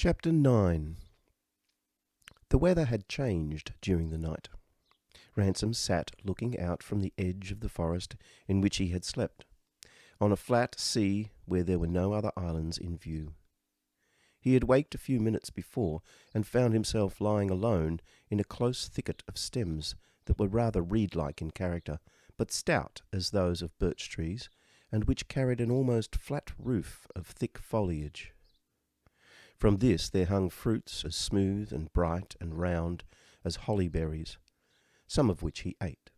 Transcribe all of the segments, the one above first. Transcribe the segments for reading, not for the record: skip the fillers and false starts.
Chapter 9. The weather had changed during the night. Ransom sat looking out from the edge of the forest in which he had slept, on a flat sea where there were no other islands in view. He had waked a few minutes before and found himself lying alone in a close thicket of stems that were rather reed-like in character, but stout as those of birch trees, and which carried an almost flat roof of thick foliage. From this there hung fruits as smooth and bright and round as holly berries, some of which he ate.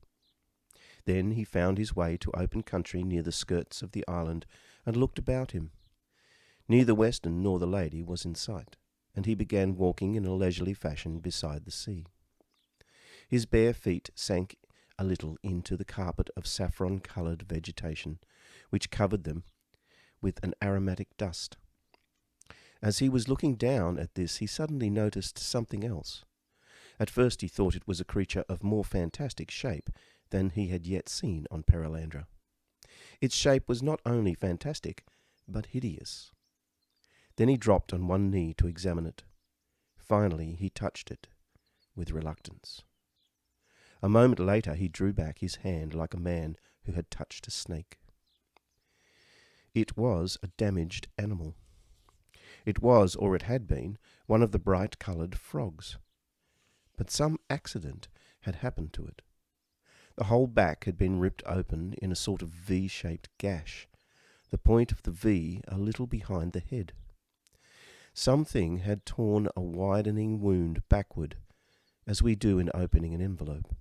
Then he found his way to open country near the skirts of the island and looked about him. Neither Weston nor the lady was in sight, and he began walking in a leisurely fashion beside the sea. His bare feet sank a little into the carpet of saffron-coloured vegetation, which covered them with an aromatic dust. As he was looking down at this, he suddenly noticed something else. At first he thought it was a creature of more fantastic shape than he had yet seen on Perelandra. Its shape was not only fantastic, but hideous. Then he dropped on one knee to examine it. Finally he touched it, with reluctance. A moment later he drew back his hand like a man who had touched a snake. It was a damaged animal. It was, or it had been, one of the bright-coloured frogs. But some accident had happened to it. The whole back had been ripped open in a sort of V-shaped gash, the point of the V a little behind the head. Something had torn a widening wound backward, as we do in opening an envelope,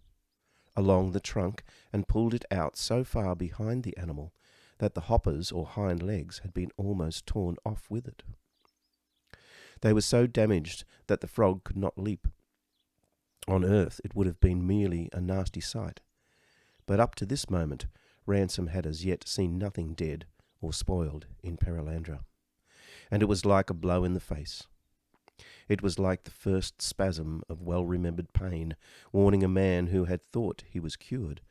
along the trunk, and pulled it out so far behind the animal that the hoppers or hind legs had been almost torn off with it. They were so damaged that the frog could not leap. On earth it would have been merely a nasty sight, but up to this moment Ransom had as yet seen nothing dead or spoiled in Perelandra, and it was like a blow in the face. It was like the first spasm of well-remembered pain, warning a man who had thought he was cured,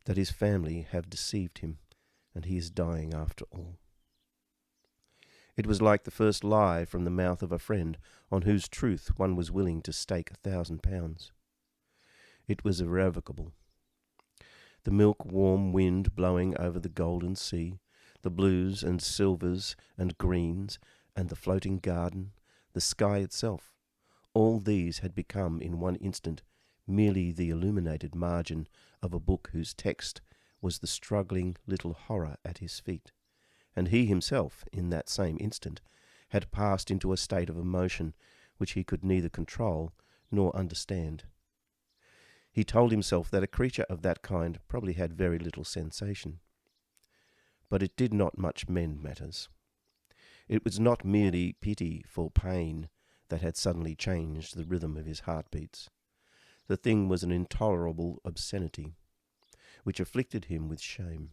that his family have deceived him, and he is dying after all. It was like the first lie from the mouth of a friend on whose truth one was willing to stake 1,000 pounds. It was irrevocable. The milk-warm wind blowing over the golden sea, the blues and silvers and greens, and the floating garden, the sky itself, all these had become in one instant merely the illuminated margin of a book whose text was the struggling little horror at his feet. And he himself, in that same instant, had passed into a state of emotion which he could neither control nor understand. He told himself that a creature of that kind probably had very little sensation. But it did not much mend matters. It was not merely pity for pain that had suddenly changed the rhythm of his heartbeats. The thing was an intolerable obscenity, which afflicted him with shame.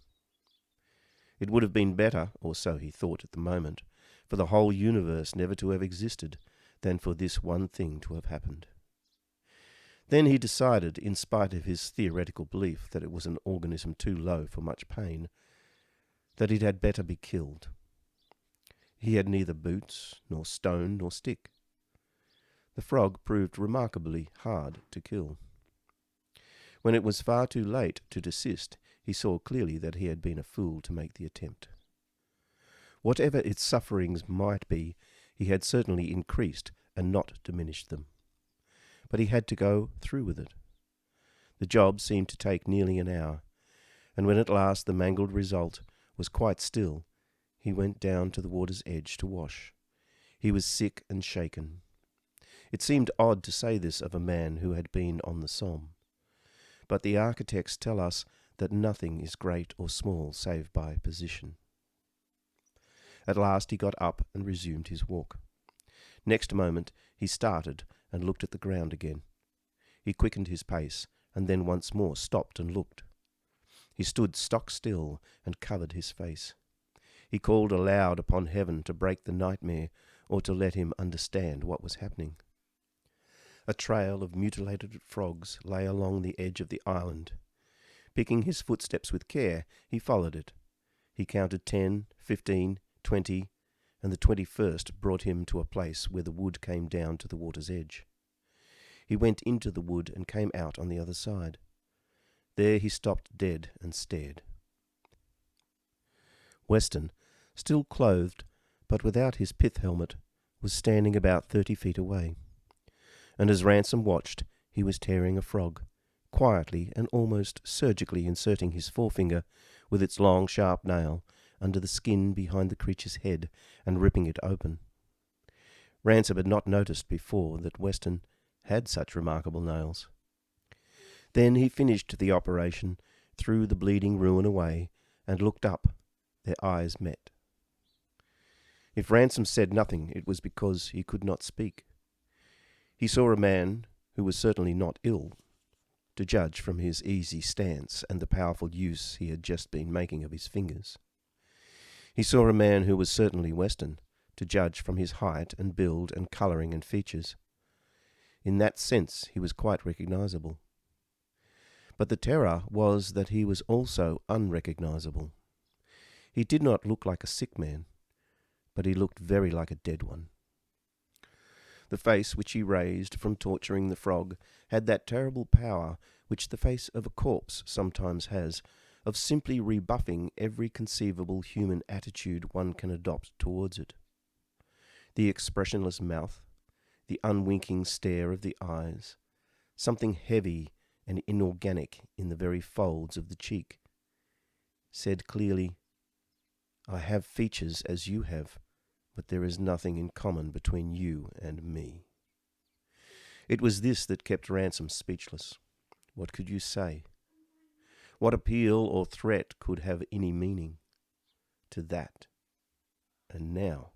It would have been better, or so he thought at the moment, for the whole universe never to have existed than for this one thing to have happened. Then he decided, in spite of his theoretical belief that it was an organism too low for much pain, that it had better be killed. He had neither boots, nor stone, nor stick. The frog proved remarkably hard to kill. When it was far too late to desist, he saw clearly that he had been a fool to make the attempt. Whatever its sufferings might be, he had certainly increased and not diminished them. But he had to go through with it. The job seemed to take nearly an hour, and when at last the mangled result was quite still, he went down to the water's edge to wash. He was sick and shaken. It seemed odd to say this of a man who had been on the Somme, but the architects tell us that nothing is great or small save by position. At last he got up and resumed his walk. Next moment he started and looked at the ground again. He quickened his pace, and then once more stopped and looked. He stood stock still and covered his face. He called aloud upon heaven to break the nightmare, or to let him understand what was happening. A trail of mutilated frogs lay along the edge of the island. Picking his footsteps with care, he followed it. He counted 10, 15, 20, and the 21st brought him to a place where the wood came down to the water's edge. He went into the wood and came out on the other side. There he stopped dead and stared. Weston, still clothed, but without his pith helmet, was standing about 30 feet away, and as Ransom watched, he was tearing a frog, quietly and almost surgically inserting his forefinger with its long sharp nail under the skin behind the creature's head and ripping it open. Ransom had not noticed before that Weston had such remarkable nails. Then he finished the operation, threw the bleeding ruin away, and looked up. Their eyes met. If Ransom said nothing, it was because he could not speak. He saw a man who was certainly not ill, to judge from his easy stance and the powerful use he had just been making of his fingers. He saw a man who was certainly Weston, to judge from his height and build and colouring and features. In that sense he was quite recognizable. But the terror was that he was also unrecognizable. He did not look like a sick man, but he looked very like a dead one. The face which he raised from torturing the frog had that terrible power which the face of a corpse sometimes has, of simply rebuffing every conceivable human attitude one can adopt towards it. The expressionless mouth, the unwinking stare of the eyes, something heavy and inorganic in the very folds of the cheek, said clearly, "I have features as you have, but there is nothing in common between you and me." It was this that kept Ransom speechless. What could you say? What appeal or threat could have any meaning to that? And now,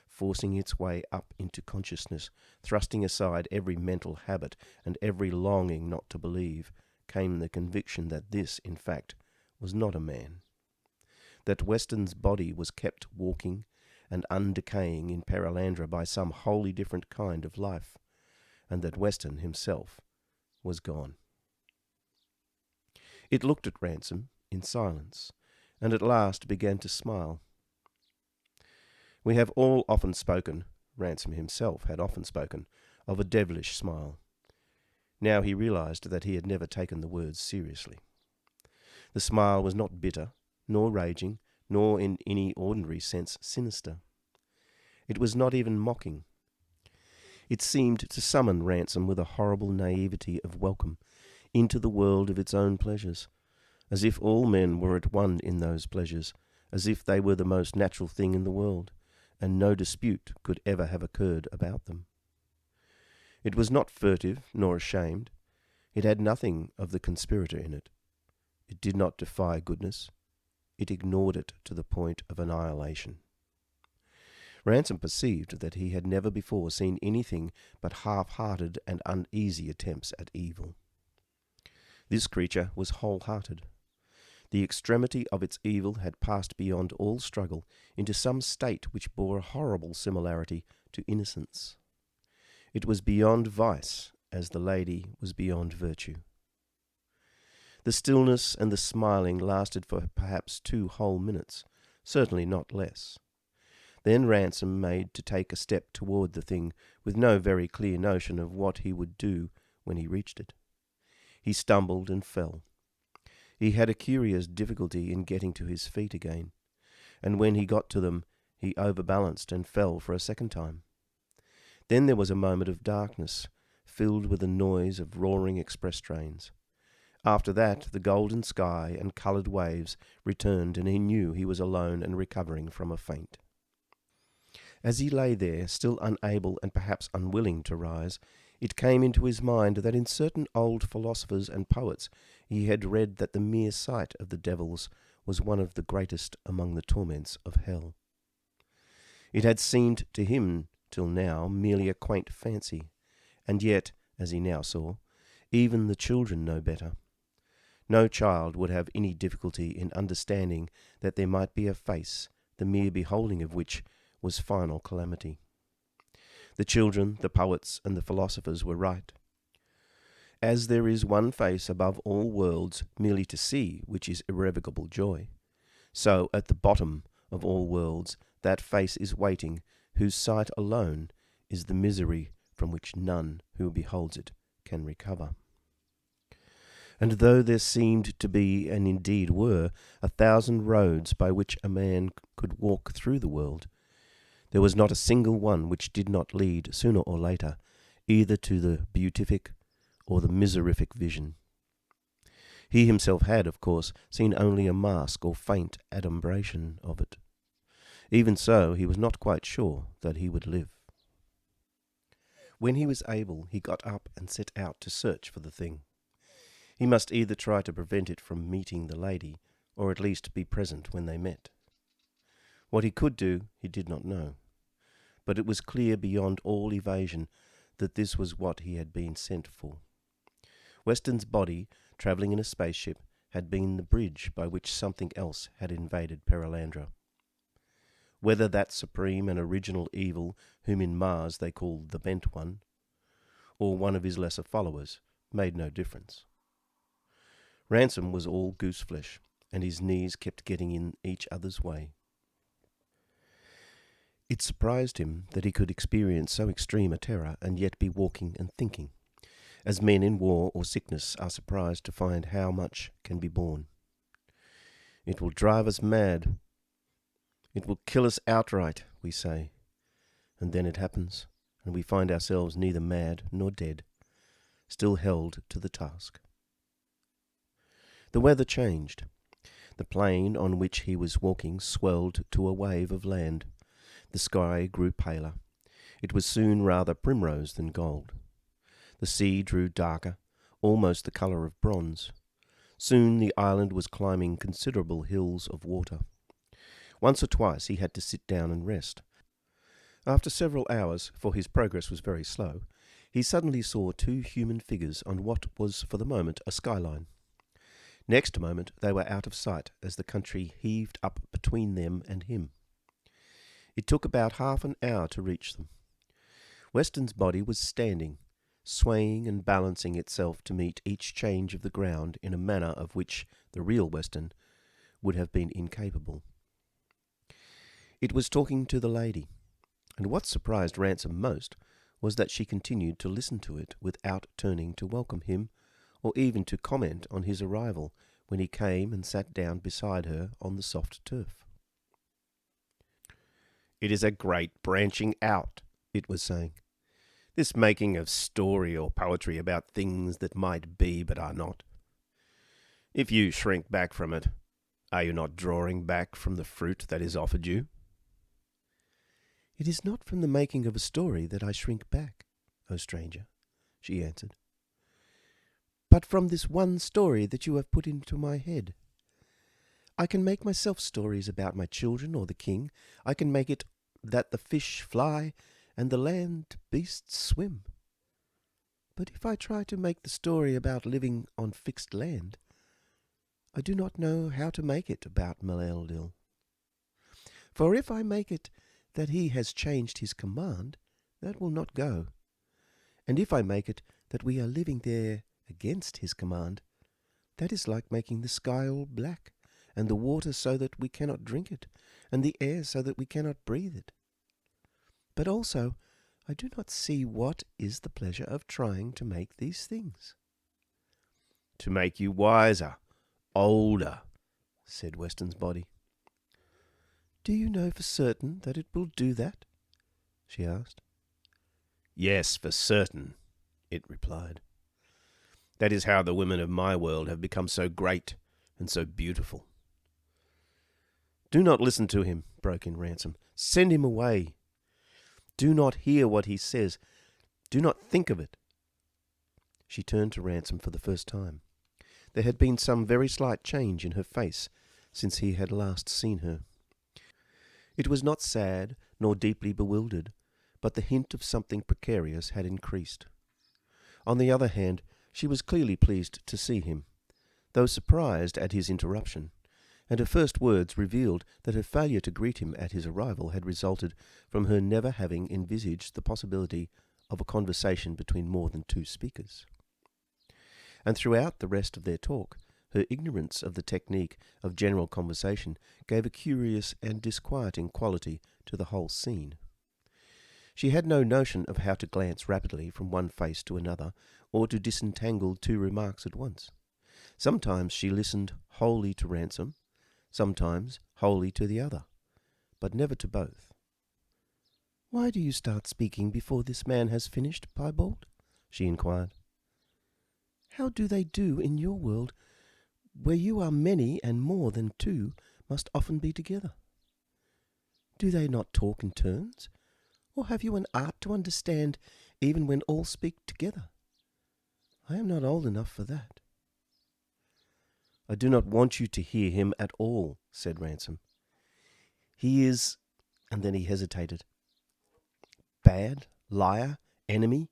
forcing its way up into consciousness, thrusting aside every mental habit and every longing not to believe, came the conviction that this, in fact, was not a man. That Weston's body was kept walking and undecaying in Perelandra by some wholly different kind of life, and that Weston himself was gone. It looked at Ransom in silence, and at last began to smile. We have all often spoken, Ransom himself had often spoken, of a devilish smile. Now he realized that he had never taken the words seriously. The smile was not bitter, nor raging, nor in any ordinary sense sinister. It was not even mocking. It seemed to summon Ransom with a horrible naivety of welcome into the world of its own pleasures, as if all men were at one in those pleasures, as if they were the most natural thing in the world, and no dispute could ever have occurred about them. It was not furtive nor ashamed. It had nothing of the conspirator in it. It did not defy goodness. It ignored it to the point of annihilation. Ransom perceived that he had never before seen anything but half-hearted and uneasy attempts at evil. This creature was whole-hearted. The extremity of its evil had passed beyond all struggle into some state which bore a horrible similarity to innocence. It was beyond vice, as the lady was beyond virtue. The stillness and the smiling lasted for perhaps 2 whole minutes, certainly not less. Then Ransom made to take a step toward the thing, with no very clear notion of what he would do when he reached it. He stumbled and fell. He had a curious difficulty in getting to his feet again, and when he got to them, he overbalanced and fell for a second time. Then there was a moment of darkness, filled with the noise of roaring express trains. After that, the golden sky and coloured waves returned, and he knew he was alone and recovering from a faint. As he lay there, still unable and perhaps unwilling to rise, it came into his mind that in certain old philosophers and poets he had read that the mere sight of the devils was one of the greatest among the torments of hell. It had seemed to him till now merely a quaint fancy, and yet, as he now saw, even the children know better. No child would have any difficulty in understanding that there might be a face, the mere beholding of which was final calamity. The children, the poets, and the philosophers were right. As there is one face above all worlds merely to see, which is irrevocable joy, so at the bottom of all worlds that face is waiting, whose sight alone is the misery from which none who beholds it can recover. And though there seemed to be, and indeed were, 1,000 roads by which a man could walk through the world, there was not a single one which did not lead, sooner or later, either to the beatific or the miserific vision. He himself had, of course, seen only a mask or faint adumbration of it. Even so, he was not quite sure that he would live. When he was able, he got up and set out to search for the thing. He must either try to prevent it from meeting the lady, or at least be present when they met. What he could do, he did not know, but it was clear beyond all evasion that this was what he had been sent for. Weston's body, travelling in a spaceship, had been the bridge by which something else had invaded Perelandra. Whether that supreme and original evil whom in Mars they called the Bent One, or one of his lesser followers, made no difference. Ransom was all gooseflesh, and his knees kept getting in each other's way. It surprised him that he could experience so extreme a terror and yet be walking and thinking, as men in war or sickness are surprised to find how much can be borne. It will drive us mad. It will kill us outright, we say, and then it happens, and we find ourselves neither mad nor dead, still held to the task. The weather changed. The plain on which he was walking swelled to a wave of land. The sky grew paler. It was soon rather primrose than gold. The sea drew darker, almost the colour of bronze. Soon the island was climbing considerable hills of water. Once or twice he had to sit down and rest. After several hours, for his progress was very slow, he suddenly saw 2 human figures on what was for the moment a skyline. Next moment they were out of sight as the country heaved up between them and him. It took about half an hour to reach them. Weston's body was standing, swaying and balancing itself to meet each change of the ground in a manner of which the real Weston would have been incapable. It was talking to the lady, and what surprised Ransom most was that she continued to listen to it without turning to welcome him, or even to comment on his arrival when he came and sat down beside her on the soft turf. "It is a great branching out," it was saying, "this making of story or poetry about things that might be but are not. If you shrink back from it, are you not drawing back from the fruit that is offered you?" "It is not from the making of a story that I shrink back, O stranger," she answered, "but from this one story that you have put into my head. I can make myself stories about my children or the king. I can make it that the fish fly and the land beasts swim. But if I try to make the story about living on fixed land, I do not know how to make it about Perelandra. For if I make it that he has changed his command, that will not go. And if I make it that we are living there against his command, that is like making the sky all black, and the water so that we cannot drink it, and the air so that we cannot breathe it. But also, I do not see what is the pleasure of trying to make these things." "To make you wiser, older," said Weston's body. "Do you know for certain that it will do that?" she asked. "Yes, for certain," it replied. "That is how the women of my world have become so great and so beautiful." "Do not listen to him," broke in Ransom. "Send him away. Do not hear what he says. Do not think of it." She turned to Ransom for the first time. There had been some very slight change in her face since he had last seen her. It was not sad nor deeply bewildered, but the hint of something precarious had increased. On the other hand, she was clearly pleased to see him, though surprised at his interruption, and her first words revealed that her failure to greet him at his arrival had resulted from her never having envisaged the possibility of a conversation between more than 2 speakers. And throughout the rest of their talk, Her ignorance of the technique of general conversation gave a curious and disquieting quality to the whole scene. She had no notion of how to glance rapidly from one face to another, or to disentangle two remarks at once. Sometimes she listened wholly to Ransom, sometimes wholly to the other, but never to both. "Why do you start speaking before this man has finished, Piebald?" she inquired. "How do they do in your world, where you are many and more than two must often be together? Do they not talk in turns, or have you an art to understand even when all speak together? I am not old enough for that." "I do not want you to hear him at all," said Ransom. "He is—" and then he hesitated. Bad, liar, enemy,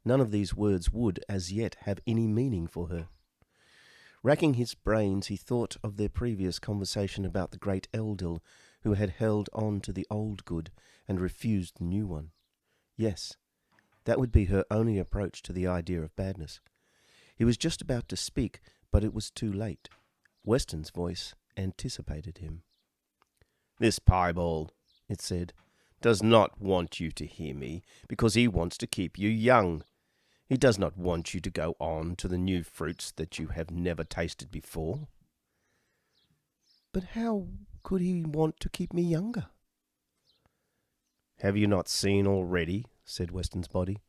none of these words would, as yet, have any meaning for her. Racking his brains, he thought of their previous conversation about the great Eldil, who had held on to the old good and refused the new one. Yes, that would be her only approach to the idea of badness. He was just about to speak, but it was too late. Weston's voice anticipated him. "This piebald," it said, "does not want you to hear me, because he wants to keep you young. He does not want you to go on to the new fruits that you have never tasted before." "But how could he want to keep me younger?" "Have you not seen already," said Weston's body,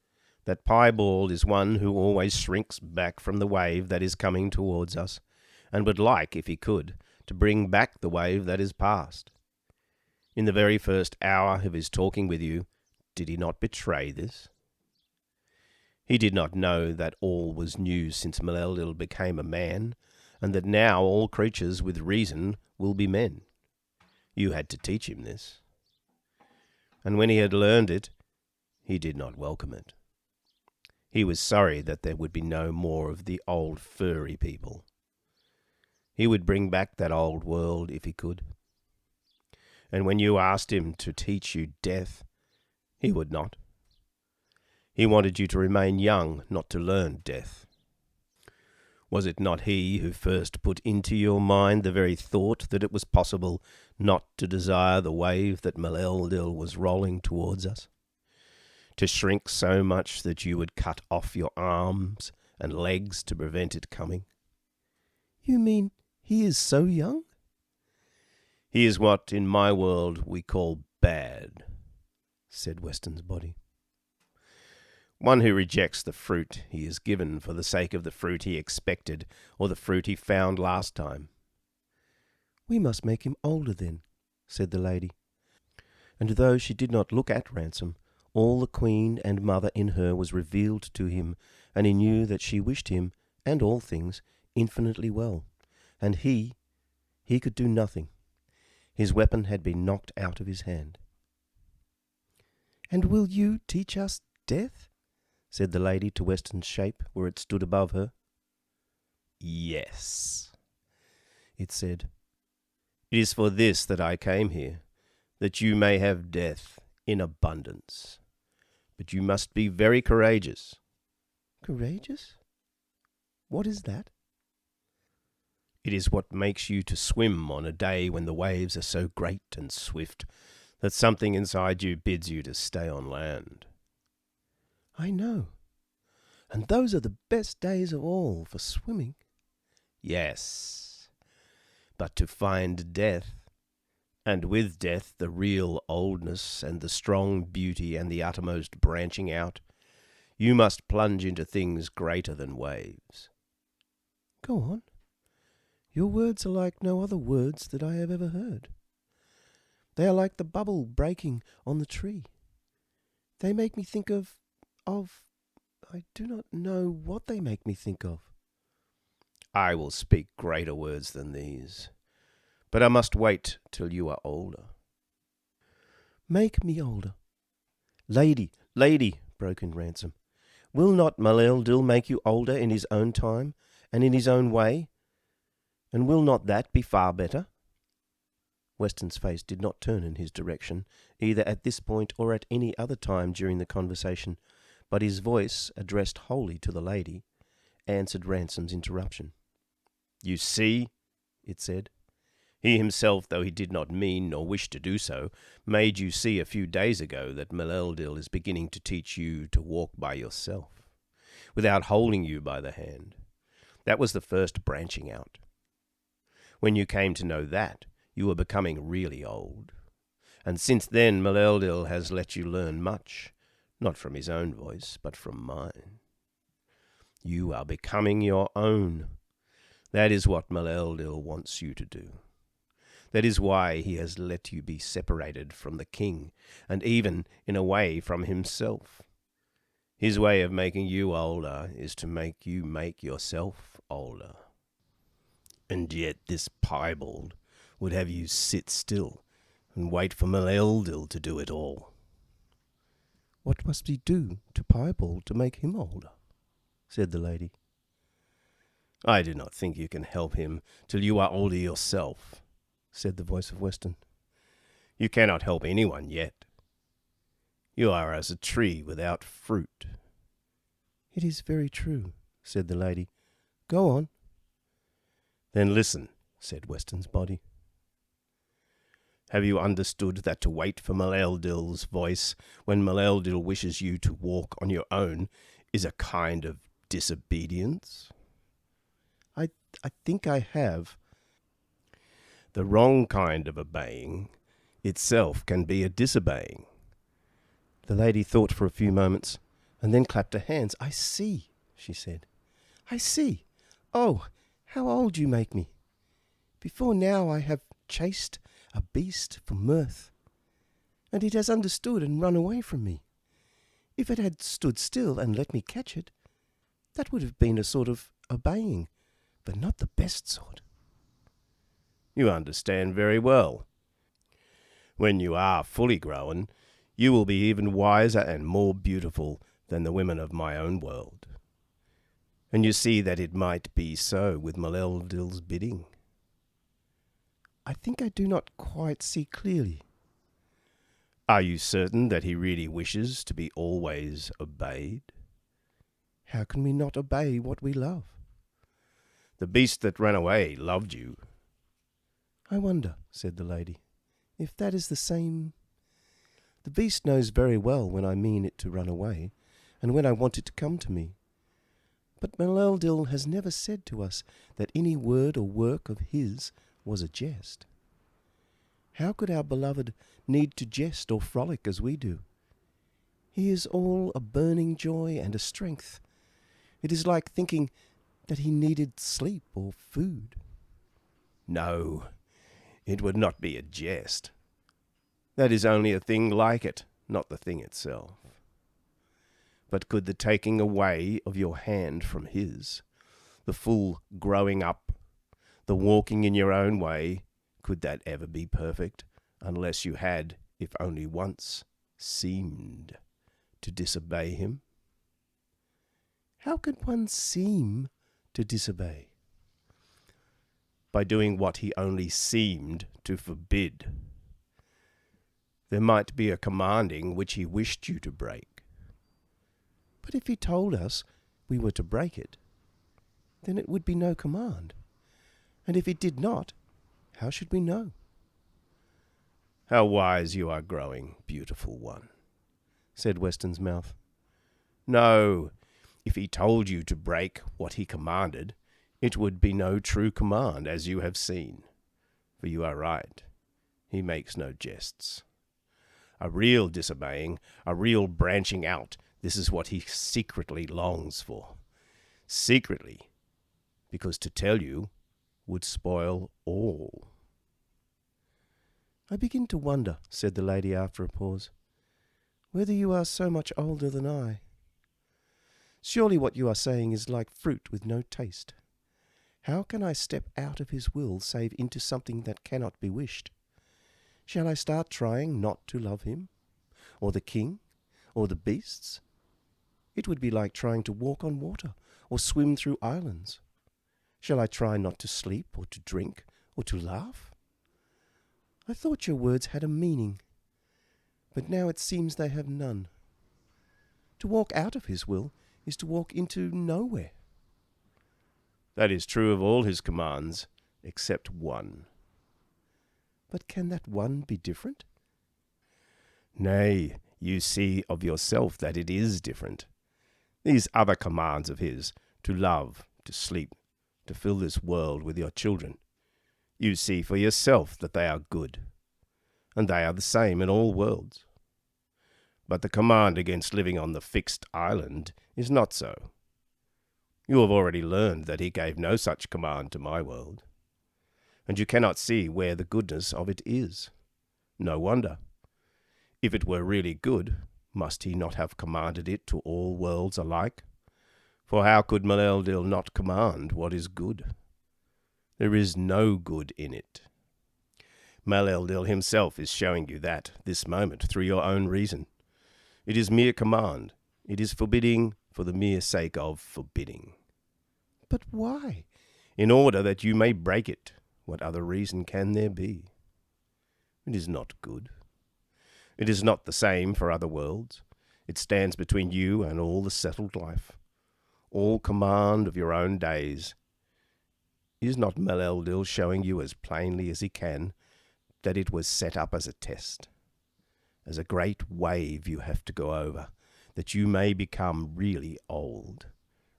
"that Piebald is one who always shrinks back from the wave that is coming towards us, and would like, if he could, to bring back the wave that is past? In the very first hour of his talking with you, did he not betray this? He did not know that all was new since Melildil became a man, and that now all creatures with reason will be men. You had to teach him this. And when he had learned it, he did not welcome it. He was sorry that there would be no more of the old furry people. He would bring back that old world if he could. And when you asked him to teach you death, he would not. He wanted you to remain young, not to learn death. Was it not he who first put into your mind the very thought that it was possible not to desire the wave that Melildil was rolling towards us? To shrink so much that you would cut off your arms and legs to prevent it coming? "You mean he is so young?" "He is what in my world we call bad," said Weston's body. "One who rejects the fruit he is given for the sake of the fruit he expected, or the fruit he found last time." "We must make him older then," said the lady. And though she did not look at Ransom, all the queen and mother in her was revealed to him, and he knew that she wished him, and all things, infinitely well. And he could do nothing. His weapon had been knocked out of his hand. "And will you teach us death?" said the lady to Weston's shape, where it stood above her. "Yes," it said. "It is for this that I came here, that you may have death in abundance. But you must be very courageous." "Courageous? What is that?" "It is what makes you to swim on a day when the waves are so great and swift that something inside you bids you to stay on land." "I know. And those are the best days of all for swimming." "Yes, but to find death, and with death the real oldness and the strong beauty and the uttermost branching out, you must plunge into things greater than waves." "Go on. Your words are like no other words that I have ever heard. They are like the bubble breaking on the tree. They make me think of... I do not know what they make me think of." "I will speak greater words than these, but I must wait till you are older." "Make me older." Lady, broke in Ransom, "will not Melildil make you older in his own time and in his own way? And will not that be far better?" Weston's face did not turn in his direction, either at this point or at any other time during the conversation, but his voice, addressed wholly to the lady, answered Ransom's interruption. You see, it said. He himself, though he did not mean nor wish to do so, made you see a few days ago that Meneldil is beginning to teach you to walk by yourself, without holding you by the hand. That was the first branching out. When you came to know that, you were becoming really old. And since then Meneldil has let you learn much, not from his own voice, but from mine. You are becoming your own. That is what Meneldil wants you to do. That is why he has let you be separated from the king, and even, in a way, from himself. His way of making you older is to make you make yourself older. And yet this piebald would have you sit still and wait for Meneldil to do it all. What must he do to Piebald to make him older? Said the lady. I do not think you can help him till you are older yourself, said the voice of Weston. You cannot help anyone yet. You are as a tree without fruit. It is very true, said the lady. Go on. Then listen, said Weston's body. Have you understood that to wait for Meneldil's voice when Meneldil wishes you to walk on your own is a kind of disobedience? I think I have. The wrong kind of obeying itself can be a disobeying. The lady thought for a few moments, and then clapped her hands. I see, she said. I see. Oh, how old you make me. Before now I have chased a beast for mirth, and it has understood and run away from me. If it had stood still and let me catch it, that would have been a sort of obeying, but not the best sort. You understand very well. When you are fully grown, you will be even wiser and more beautiful than the women of my own world. And you see that it might be so with Meneldil's bidding. I think I do not quite see clearly. Are you certain that he really wishes to be always obeyed? How can we not obey what we love? The beast that ran away loved you. I wonder, said the lady, if that is the same. The beast knows very well when I mean it to run away, and when I want it to come to me. But Meneldil has never said to us that any word or work of his was a jest. How could our beloved need to jest or frolic as we do? He is all a burning joy and a strength. It is like thinking that he needed sleep or food. No, it would not be a jest. That is only a thing like it, not the thing itself. But could the taking away of your hand from his, the full growing up, the walking in your own way, could that ever be perfect, unless you had, if only once, seemed to disobey him? How could one seem to disobey? By doing what he only seemed to forbid. There might be a commanding which he wished you to break. But if he told us we were to break it, then it would be no command. And if he did not, how should we know? How wise you are growing, beautiful one, said Weston's mouth. No, if he told you to break what he commanded, it would be no true command, as you have seen. For you are right, he makes no jests. A real disobeying, a real branching out, this is what he secretly longs for. Secretly, because to tell you would spoil all. I begin to wonder, said the lady after a pause, whether you are so much older than I. Surely what you are saying is like fruit with no taste. How can I step out of his will save into something that cannot be wished? Shall I start trying not to love him, or the king, or the beasts? It would be like trying to walk on water, or swim through islands. Shall I try not to sleep, or to drink, or to laugh? I thought your words had a meaning, but now it seems they have none. To walk out of his will is to walk into nowhere. That is true of all his commands, except one. But can that one be different? Nay, you see of yourself that it is different. These other commands of his, to love, to sleep, to fill this world with your children, you see for yourself that they are good, and they are the same in all worlds. But the command against living on the fixed island is not so. You have already learned that he gave no such command to my world, and you cannot see where the goodness of it is. No wonder. If it were really good, must he not have commanded it to all worlds alike? For how could Perelandra not command what is good? There is no good in it. Perelandra himself is showing you that, this moment, through your own reason. It is mere command. It is forbidding for the mere sake of forbidding. But why? In order that you may break it. What other reason can there be? It is not good. It is not the same for other worlds. It stands between you and all the settled life, all command of your own days. Is not Perelandra showing you as plainly as he can that it was set up as a test, as a great wave you have to go over, that you may become really old,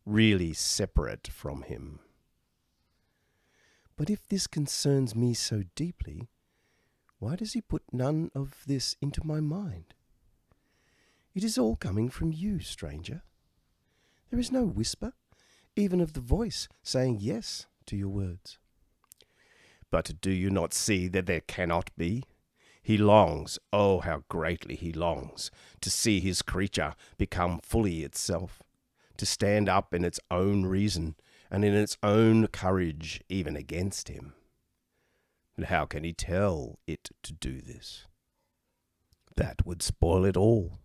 really separate from him? But if this concerns me so deeply, why does he put none of this into my mind? It is all coming from you, stranger. There is no whisper, even of the voice saying yes to your words. But do you not see that there cannot be? He longs, oh, how greatly he longs, to see his creature become fully itself, to stand up in its own reason and in its own courage, even against him. But how can he tell it to do this? That would spoil it all.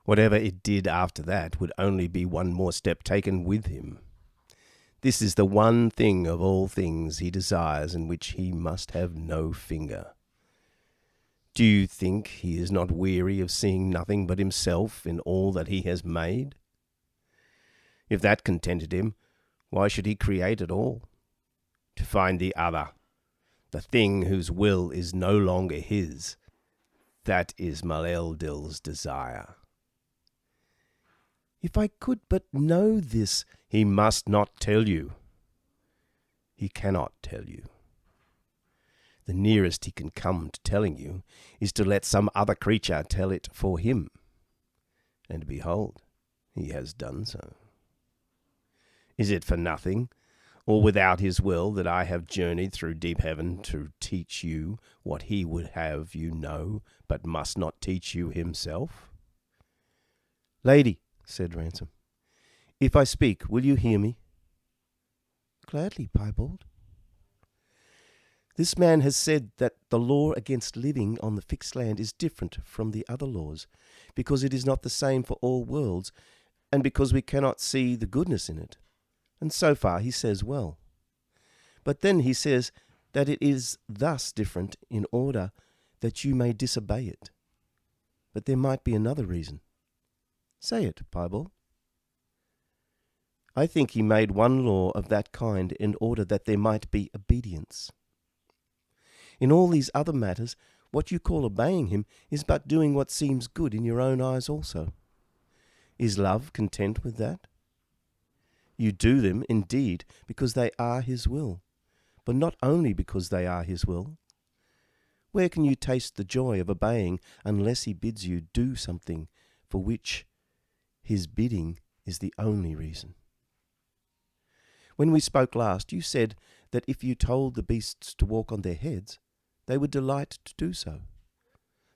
Whatever it did after that would only be one more step taken with him. This is the one thing of all things he desires in which he must have no finger. Do you think he is not weary of seeing nothing but himself in all that he has made? If that contented him, why should he create at all? To find the other, the thing whose will is no longer his, that is Perelandra's desire. If I could but know this, he must not tell you. He cannot tell you. The nearest he can come to telling you is to let some other creature tell it for him. And behold, he has done so. Is it for nothing, or without his will, that I have journeyed through deep heaven to teach you what he would have you know, but must not teach you himself? Lady, said Ransom, if I speak, will you hear me? Gladly, piebald. This man has said that the law against living on the fixed land is different from the other laws, because it is not the same for all worlds, and because we cannot see the goodness in it. And so far he says well. But then he says that it is thus different in order that you may disobey it. But there might be another reason. Say it, piebald. I think he made one law of that kind in order that there might be obedience. In all these other matters, what you call obeying him is but doing what seems good in your own eyes also. Is love content with that? You do them, indeed, because they are his will, but not only because they are his will. Where can you taste the joy of obeying unless he bids you do something for which his bidding is the only reason? When we spoke last, you said that if you told the beasts to walk on their heads, they would delight to do so.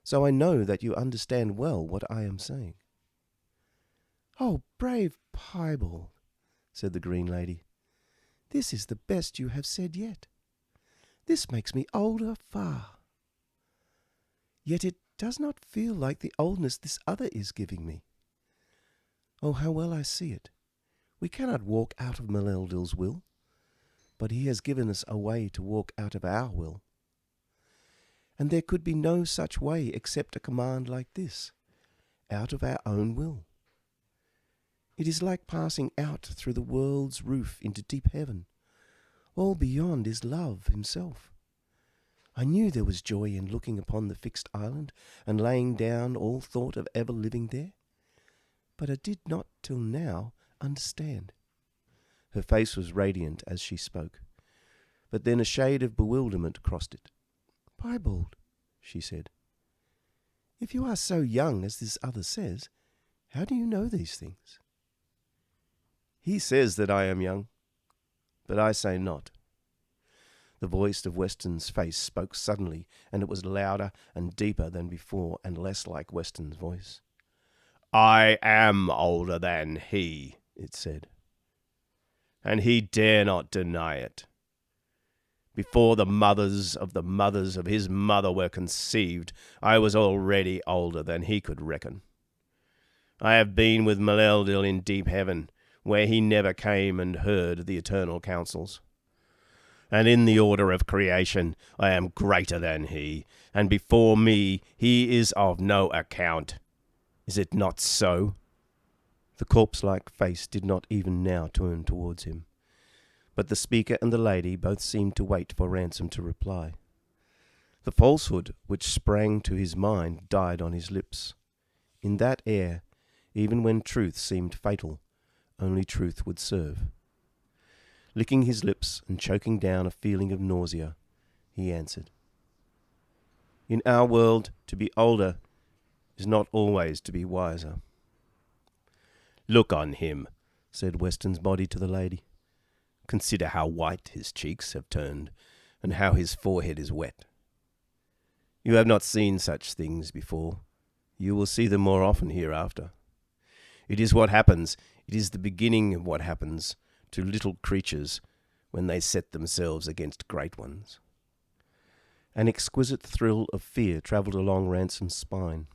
So I know that you understand well what I am saying. Oh, brave piebald, said the green lady, this is the best you have said yet. This makes me older far. Yet it does not feel like the oldness this other is giving me. Oh, how well I see it. We cannot walk out of Perelandra's will, but he has given us a way to walk out of our will. And there could be no such way except a command like this, out of our own will. It is like passing out through the world's roof into deep heaven. All beyond is love himself. I knew there was joy in looking upon the fixed island and laying down all thought of ever living there, but I did not till now understand. Her face was radiant as she spoke, but then a shade of bewilderment crossed it. Piebald, she said, if you are so young as this other says, how do you know these things? He says that I am young, but I say not. The voice of Weston's face spoke suddenly, and it was louder and deeper than before, and less like Weston's voice. I am older than he, it said, and he dare not deny it. Before the mothers of his mother were conceived, I was already older than he could reckon. I have been with Perelandra in deep heaven, where he never came and heard the eternal counsels. And in the order of creation I am greater than he, and before me he is of no account. Is it not so? The corpse-like face did not even now turn towards him, but the speaker and the lady both seemed to wait for Ransom to reply. The falsehood which sprang to his mind died on his lips. In that air, even when truth seemed fatal, only truth would serve. Licking his lips and choking down a feeling of nausea, he answered, In our world, to be older is not always to be wiser. Look on him, said Weston's body to the lady. Consider how white his cheeks have turned, and how his forehead is wet. You have not seen such things before. You will see them more often hereafter. It is what happens, it is the beginning of what happens to little creatures when they set themselves against great ones. An exquisite thrill of fear travelled along Ransom's spine.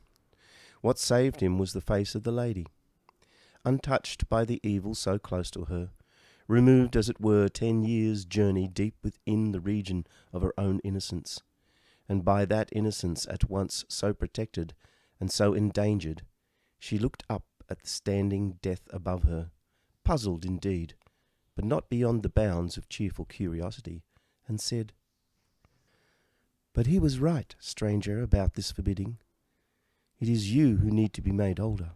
What saved him was the face of the lady. Untouched by the evil so close to her, removed as it were 10 years' journey deep within the region of her own innocence, and by that innocence at once so protected and so endangered, she looked up at the standing death above her, puzzled indeed, but not beyond the bounds of cheerful curiosity, and said, But he was right, stranger, about this forbidding. It is you who need to be made older.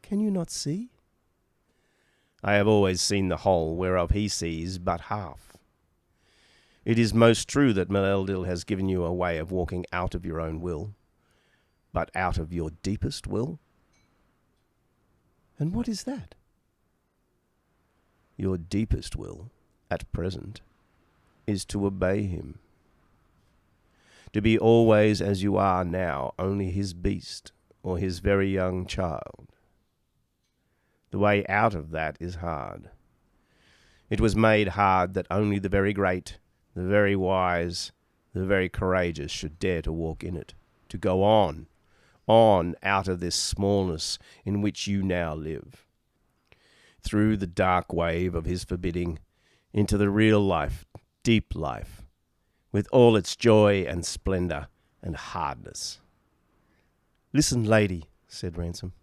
Can you not see? I have always seen the whole, whereof he sees but half. It is most true that Perelandra has given you a way of walking out of your own will, but out of your deepest will. And what is that? Your deepest will, at present, is to obey him. To be always as you are now, only his beast, or his very young child. The way out of that is hard. It was made hard that only the very great, the very wise, the very courageous should dare to walk in it, to go on out of this smallness in which you now live, through the dark wave of his forbidding, into the real life, deep life, with all its joy and splendour and hardness. Listen, lady, said Ransom.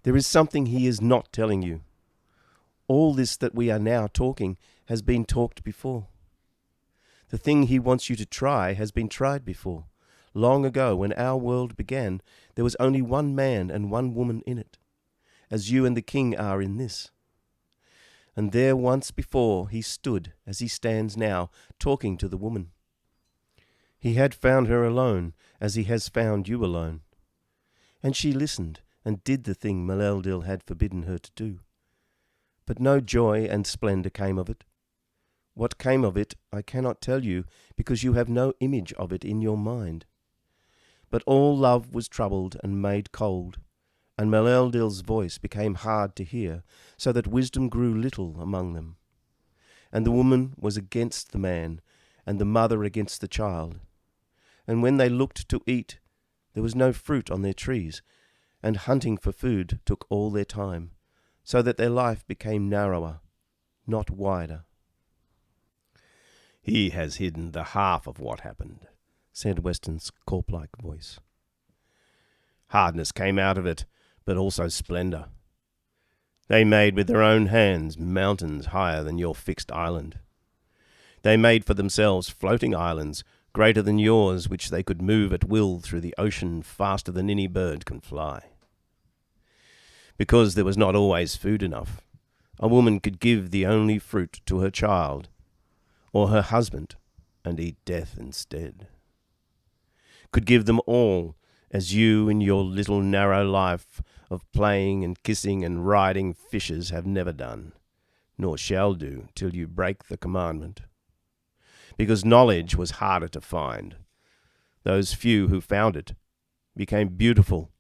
There is something he is not telling you. All this that we are now talking has been talked before. The thing he wants you to try has been tried before. Long ago, when our world began, there was only one man and one woman in it, as you and the king are in this. And there once before he stood, as he stands now, talking to the woman. He had found her alone, as he has found you alone. And she listened, and did the thing Perelandra had forbidden her to do. But no joy and splendour came of it. What came of it I cannot tell you, because you have no image of it in your mind. But all love was troubled and made cold, and Perelandra's voice became hard to hear, so that wisdom grew little among them. And the woman was against the man, and the mother against the child. And when they looked to eat, there was no fruit on their trees, and hunting for food took all their time, so that their life became narrower, not wider. He has hidden the half of what happened, said Weston's corpse-like voice. Hardness came out of it, but also splendour. They made with their own hands mountains higher than your fixed island. They made for themselves floating islands greater than yours, which they could move at will through the ocean faster than any bird can fly. Because there was not always food enough, a woman could give the only fruit to her child or her husband and eat death instead. Could give them all, as you in your little narrow life of playing and kissing and riding fishes have never done, nor shall do till you break the commandment. Because knowledge was harder to find. Those few who found it became beautiful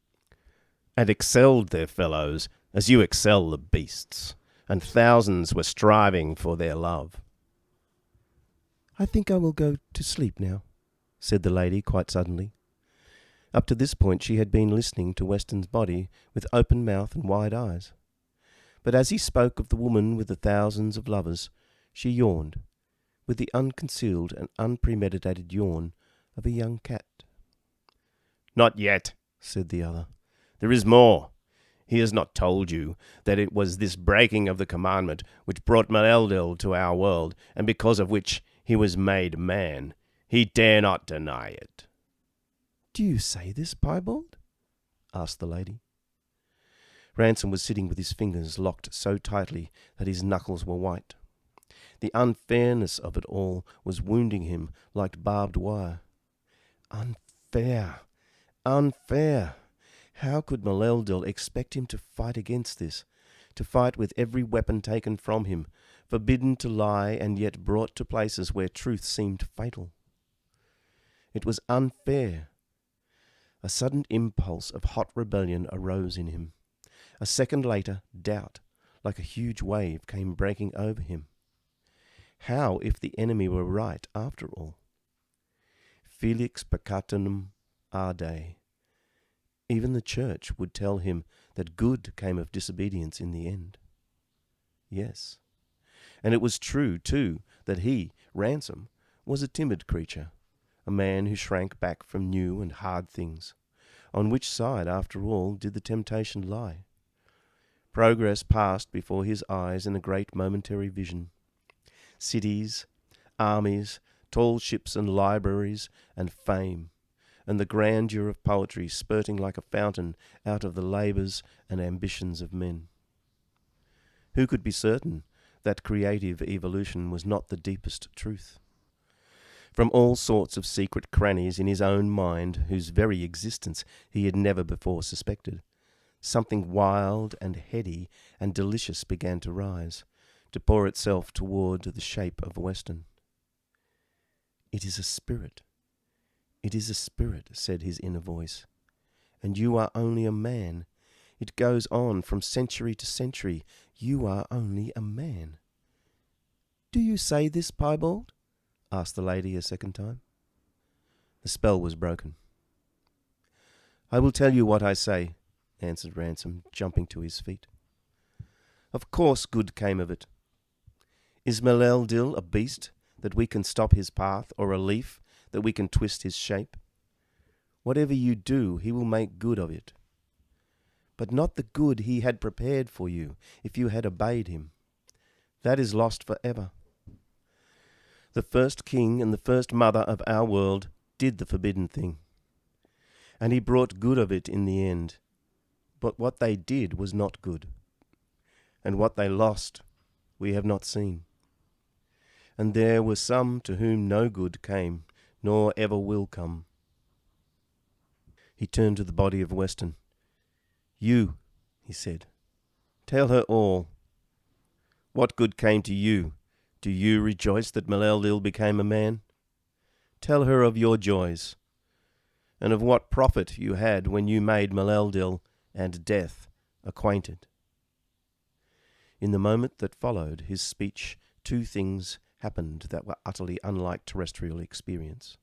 and excelled their fellows as you excel the beasts, and thousands were striving for their love. "I think I will go to sleep now," said the lady quite suddenly. Up to this point she had been listening to Weston's body with open mouth and wide eyes. But as he spoke of the woman with the thousands of lovers, she yawned, with the unconcealed and unpremeditated yawn of a young cat. "Not yet," said the other. "There is more. He has not told you that it was this breaking of the commandment which brought Meneldil to our world, and because of which he was made man. He dare not deny it." "Do you say this, Piebald?" asked the lady. Ransom was sitting with his fingers locked so tightly that his knuckles were white. The unfairness of it all was wounding him like barbed wire. Unfair! Unfair! How could Meneldil expect him to fight against this, to fight with every weapon taken from him, forbidden to lie and yet brought to places where truth seemed fatal? It was unfair. A sudden impulse of hot rebellion arose in him. A second later, doubt, like a huge wave, came breaking over him. How if the enemy were right after all? Felix peccatunum arde. Even the church would tell him that good came of disobedience in the end. Yes, and it was true, too, that he, Ransom, was a timid creature, a man who shrank back from new and hard things. On which side, after all, did the temptation lie? Progress passed before his eyes in a great momentary vision. Cities, armies, tall ships and libraries, and fame, and the grandeur of poetry spurting like a fountain out of the labours and ambitions of men. Who could be certain that creative evolution was not the deepest truth? From all sorts of secret crannies in his own mind, whose very existence he had never before suspected, something wild and heady and delicious began to rise, to pour itself toward the shape of Weston. "It is a spirit. It is a spirit," said his inner voice. "And you are only a man. It goes on from century to century. You are only a man." "Do you say this, Piebald?" asked the lady a second time. The spell was broken. "I will tell you what I say," answered Ransom, jumping to his feet. "Of course good came of it. Is Meneldil a beast that we can stop his path, or a leaf that we can twist his shape? Whatever you do, he will make good of it. But not the good he had prepared for you if you had obeyed him. That is lost forever. The first king and the first mother of our world did the forbidden thing, and he brought good of it in the end. But what they did was not good, and what they lost we have not seen. And there were some to whom no good came, nor ever will come." He turned to the body of Weston. "You," he said, "tell her all. What good came to you? Do you rejoice that Meneldil became a man? Tell her of your joys, and of what profit you had when you made Meneldil and death acquainted." In the moment that followed his speech, two things happened that were utterly unlike terrestrial experience.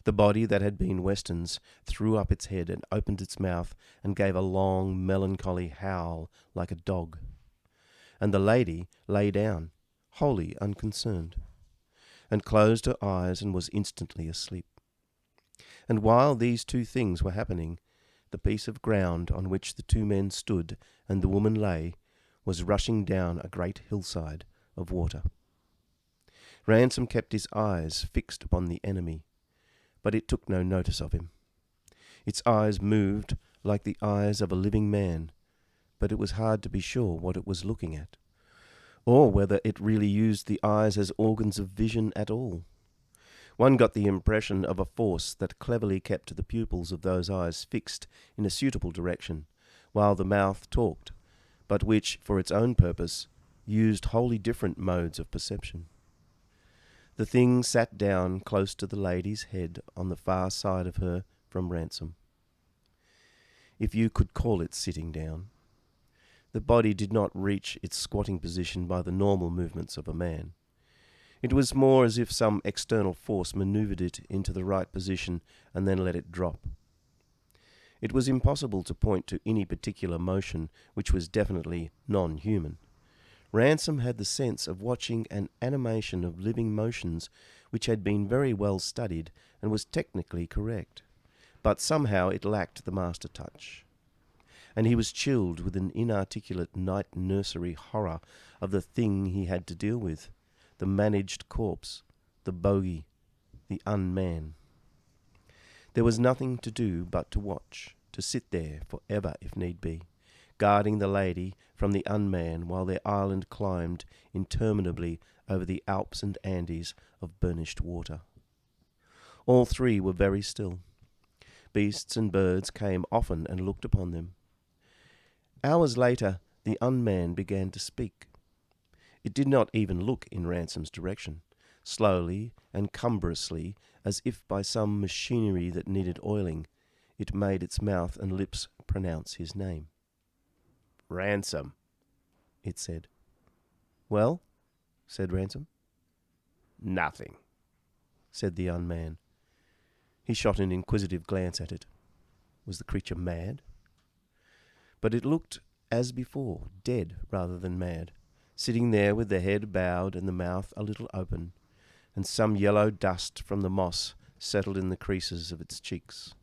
The body that had been Weston's threw up its head and opened its mouth and gave a long, melancholy howl like a dog. And the lady lay down, wholly unconcerned, and closed her eyes and was instantly asleep. And while these two things were happening, The piece of ground on which the two men stood and the woman lay was rushing down a great hillside of water. Ransom kept his eyes fixed upon the enemy, but it took no notice of him. Its eyes moved like the eyes of a living man, but it was hard to be sure what it was looking at, or whether it really used the eyes as organs of vision at all. One got the impression of a force that cleverly kept the pupils of those eyes fixed in a suitable direction, while the mouth talked, but which, for its own purpose, used wholly different modes of perception. The thing sat down close to the lady's head on the far side of her from Ransom, if you could call it sitting down. The body did not reach its squatting position by the normal movements of a man. It was more as if some external force manoeuvred it into the right position and then let it drop. It was impossible to point to any particular motion which was definitely non-human. Ransom had the sense of watching an animation of living motions which had been very well studied and was technically correct, but somehow it lacked the master touch. And he was chilled with an inarticulate night nursery horror of the thing he had to deal with, the managed corpse, the bogey, the unman. There was nothing to do but to watch, to sit there for ever if need be, guarding the lady from the unman while their island climbed interminably over the Alps and Andes of burnished water. All three were very still. Beasts and birds came often and looked upon them. Hours later, the unman began to speak. It did not even look in Ransom's direction. Slowly and cumbrously, as if by some machinery that needed oiling, it made its mouth and lips pronounce his name. "Ransom," it said. "Well?" said Ransom. "Nothing," said the unman. He shot an inquisitive glance at it. Was the creature mad? But it looked, as before, dead rather than mad, sitting there with the head bowed and the mouth a little open, and some yellow dust from the moss settled in the creases of its cheeks,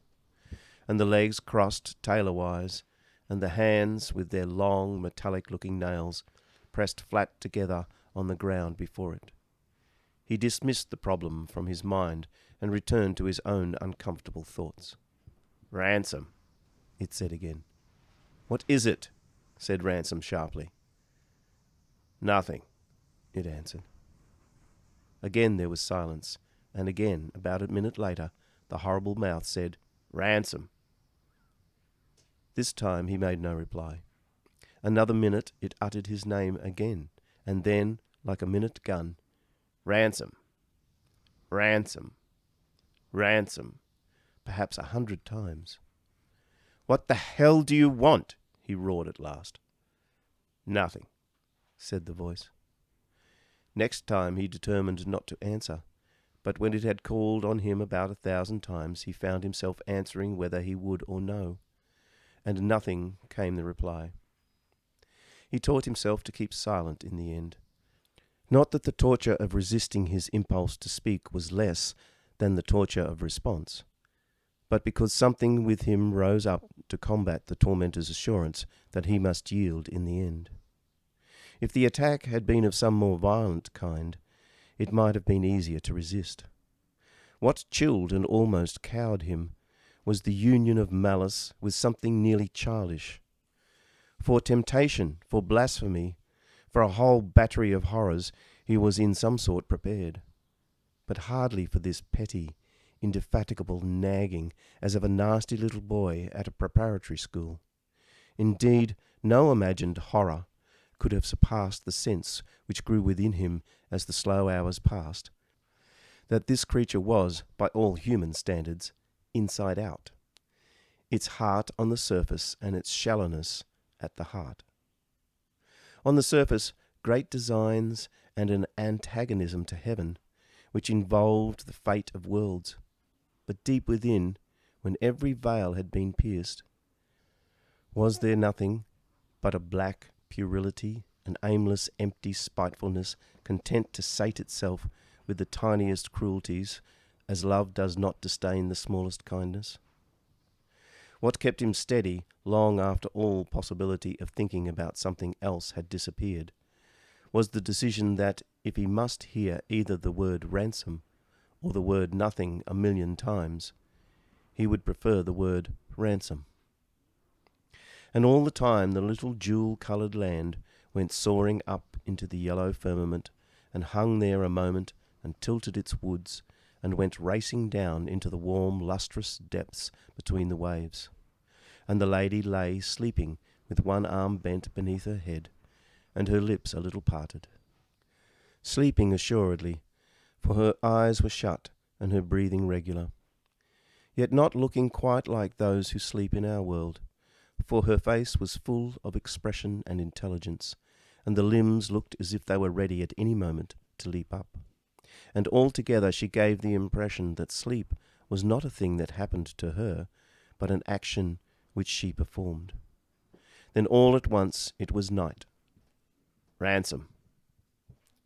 and the legs crossed tailor-wise, and the hands, with their long, metallic-looking nails, pressed flat together on the ground before it. He dismissed the problem from his mind and returned to his own uncomfortable thoughts. "Ransom," it said again. "What is it?" said Ransom sharply. "Nothing," it answered. Again there was silence, and again, about a minute later, the horrible mouth said, "Ransom." This time he made no reply. Another minute it uttered his name again, and then, like a minute gun, "Ransom, Ransom, Ransom," perhaps 100 times. "What the hell do you want?" he roared at last. "Nothing," said the voice. Next time he determined not to answer, but when it had called on him about 1,000 times, he found himself answering whether he would or no, and nothing came the reply. He taught himself to keep silent in the end. Not that the torture of resisting his impulse to speak was less than the torture of response, but because something with him rose up to combat the tormentor's assurance that he must yield in the end. If the attack had been of some more violent kind, it might have been easier to resist. What chilled and almost cowed him was the union of malice with something nearly childish. For temptation, for blasphemy, for a whole battery of horrors, he was in some sort prepared, but hardly for this petty, indefatigable nagging as of a nasty little boy at a preparatory school. Indeed, no imagined horror could have surpassed the sense which grew within him as the slow hours passed, that this creature was, by all human standards, inside out, its heart on the surface and its shallowness at the heart. On the surface, great designs and an antagonism to heaven, which involved the fate of worlds, but deep within, when every veil had been pierced, was there nothing but a black puerility, an aimless, empty spitefulness, content to sate itself with the tiniest cruelties, as love does not disdain the smallest kindness? What kept him steady long after all possibility of thinking about something else had disappeared was the decision that if he must hear either the word ransom or the word nothing 1,000,000 times, he would prefer the word ransom. And all the time the little jewel-coloured land went soaring up into the yellow firmament and hung there a moment and tilted its woods and went racing down into the warm, lustrous depths between the waves. And the lady lay sleeping with one arm bent beneath her head and her lips a little parted. Sleeping assuredly, for her eyes were shut and her breathing regular, yet not looking quite like those who sleep in our world, for her face was full of expression and intelligence, and the limbs looked as if they were ready at any moment to leap up. And altogether she gave the impression that sleep was not a thing that happened to her, but an action which she performed. Then all at once it was night. Ransom,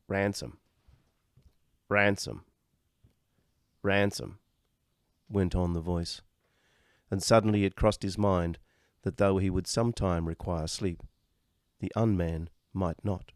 ransom, ransom, ransom, went on the voice, and suddenly it crossed his mind that though he would some time require sleep, the unman might not.